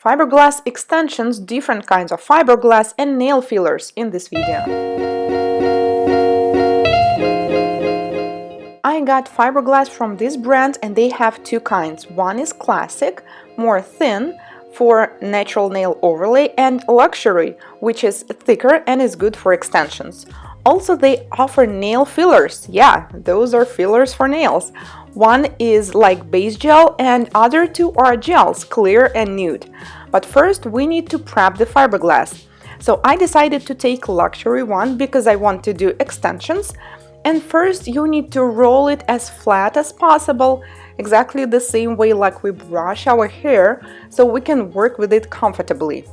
fiberglass extensions, different kinds of fiberglass, and nail fillers in this video. I got fiberglass from this brand and they have two kinds. One is classic, more thin, for natural nail overlay, and luxury, which is thicker and is good for extensions. Also, they offer nail fillers. Yeah, those are fillers for nails. One is like base gel and other two are gels, clear and nude. But first we need to prep the fiberglass. So I decided to take luxury one because I want to do extensions. And first you need to roll it as flat as possible, exactly the same way like we brush our hair, so we can work with it comfortably.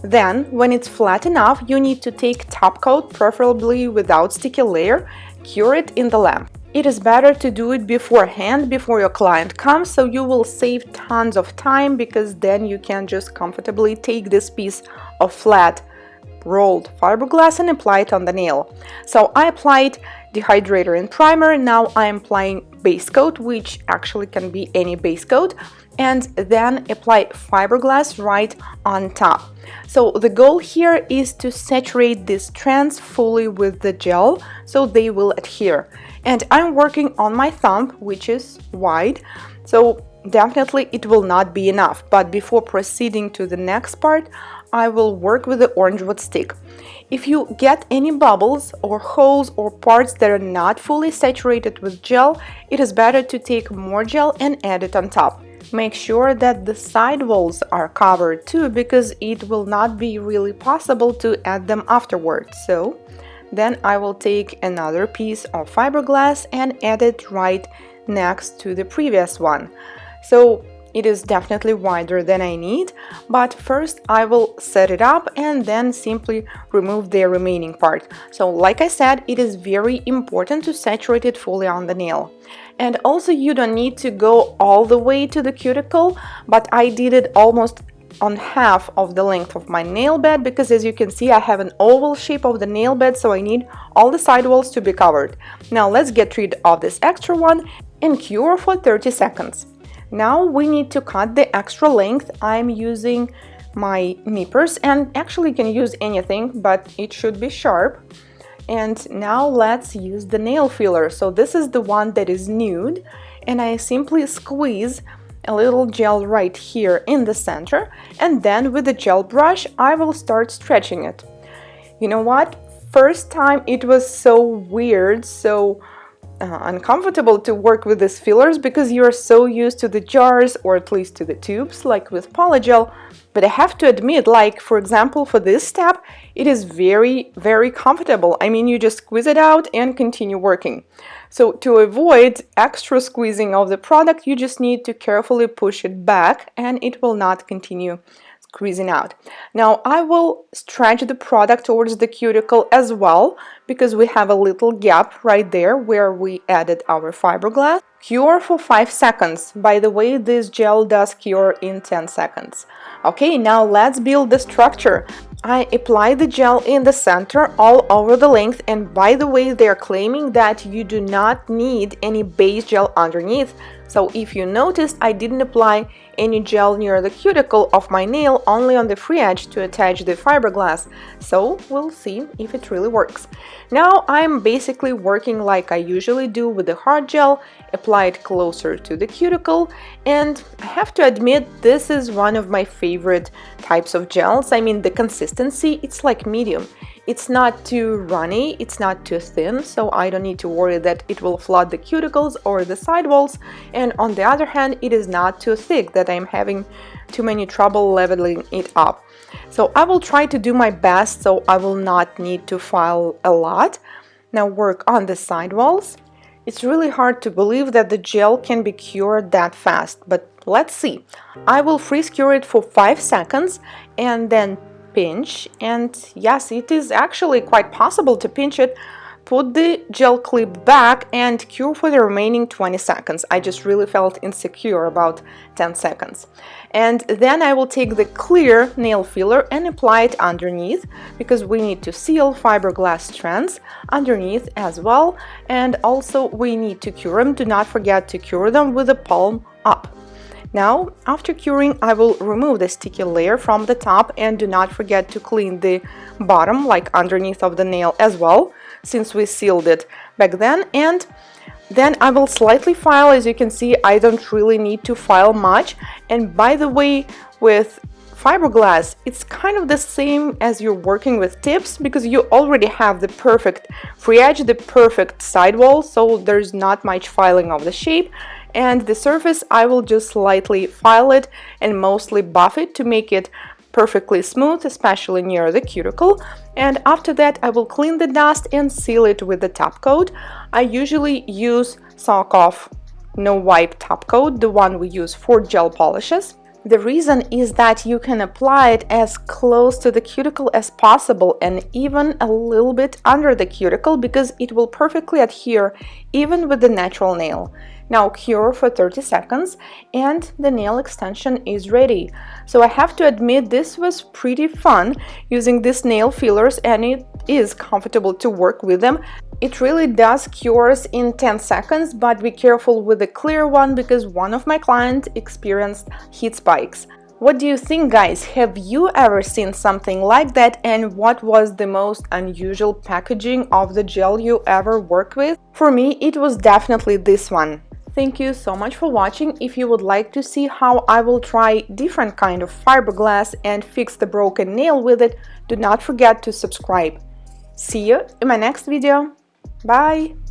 Then, when it's flat enough, you need to take top coat, preferably without sticky layer, cure it in the lamp. It is better to do it beforehand, before your client comes, so you will save tons of time, because then you can just comfortably take this piece of flat rolled fiberglass and apply it on the nail. So I applied dehydrator and primer. Now I am applying base coat, which actually can be any base coat, and then apply fiberglass right on top. So the goal here is to saturate these strands fully with the gel so they will adhere. And I'm working on my thumb, which is wide, so definitely it will not be enough. But before proceeding to the next part, I will work with the orange wood stick. If you get any bubbles or holes or parts that are not fully saturated with gel, it is better to take more gel and add it on top. Make sure that the side walls are covered too, because it will not be really possible to add them afterwards. So then I will take another piece of fiberglass and add it right next to the previous one. So it is definitely wider than I need, but first I will set it up and then simply remove the remaining part. So like I said, it is very important to saturate it fully on the nail. And also you don't need to go all the way to the cuticle, but I did it almost on half of the length of my nail bed, because as you can see I have an oval shape of the nail bed, so I need all the sidewalls to be covered. Now let's get rid of this extra one and cure for 30 seconds. Now we need to cut the extra length. I'm using my nippers, and actually you can use anything, but it should be sharp. And now let's use the nail filler. So this is the one that is nude, and I simply squeeze a little gel right here in the center, and then with the gel brush I will start stretching it. You know what? First time it was so weird, so uncomfortable to work with these fillers, because you're so used to the jars, or at least to the tubes, like with polygel. But I have to admit, like for example for this step, it is very comfortable. I mean, you just squeeze it out and continue working. So to avoid extra squeezing of the product, you just need to carefully push it back and it will not continue squeezing out. Now I will stretch the product towards the cuticle as well, because we have a little gap right there where we added our fiberglass. Cure for 5 seconds. By the way, this gel does cure in 10 seconds. Okay, now let's build the structure. I apply the gel in the center all over the length, and by the way, they're claiming that you do not need any base gel underneath. So if you noticed, I didn't apply any gel near the cuticle of my nail, only on the free edge to attach the fiberglass. So we'll see if it really works. Now I'm basically working like I usually do with the hard gel, apply it closer to the cuticle, and I have to admit this is one of my favorite types of gels. I mean, the consistency, it's like medium. It's not too runny, it's not too thin, so I don't need to worry that it will flood the cuticles or the sidewalls. And on the other hand, it is not too thick that I'm having too many trouble leveling it up. So I will try to do my best so I will not need to file a lot. Now work on the sidewalls. It's really hard to believe that the gel can be cured that fast, but let's see. I will freeze cure it for 5 seconds and then pinch, and yes, it is actually quite possible to pinch it. Put the gel clip back and cure for the remaining 20 seconds. I just really felt insecure about 10 seconds. And then I will take the clear nail filler and apply it underneath, because we need to seal fiberglass strands underneath as well. And also we need to cure them. Do not forget to cure them with the palm up. Now, after curing, I will remove the sticky layer from the top, and do not forget to clean the bottom, like underneath of the nail as well, since we sealed it back then. And then I will slightly file. As you can see, I don't really need to file much. And by the way, with fiberglass, it's kind of the same as you're working with tips, because you already have the perfect free edge, the perfect sidewall, so there's not much filing of the shape. And the surface, I will just slightly file it and mostly buff it to make it perfectly smooth, especially near the cuticle. And after that, I will clean the dust and seal it with the top coat. I usually use Sock Off No Wipe top coat, the one we use for gel polishes. The reason is that you can apply it as close to the cuticle as possible, and even a little bit under the cuticle, because it will perfectly adhere even with the natural nail. Now cure for 30 seconds and the nail extension is ready. So I have to admit, this was pretty fun using these nail fillers, and it is comfortable to work with them. It really does cures in 10 seconds, but be careful with the clear one, because one of my clients experienced heat spikes. What do you think, guys? Have you ever seen something like that? And what was the most unusual packaging of the gel you ever worked with? For me, it was definitely this one. Thank you so much for watching. If you would like to see how I will try different kind of fiberglass and fix the broken nail with it, do not forget to subscribe. See you in my next video. Bye!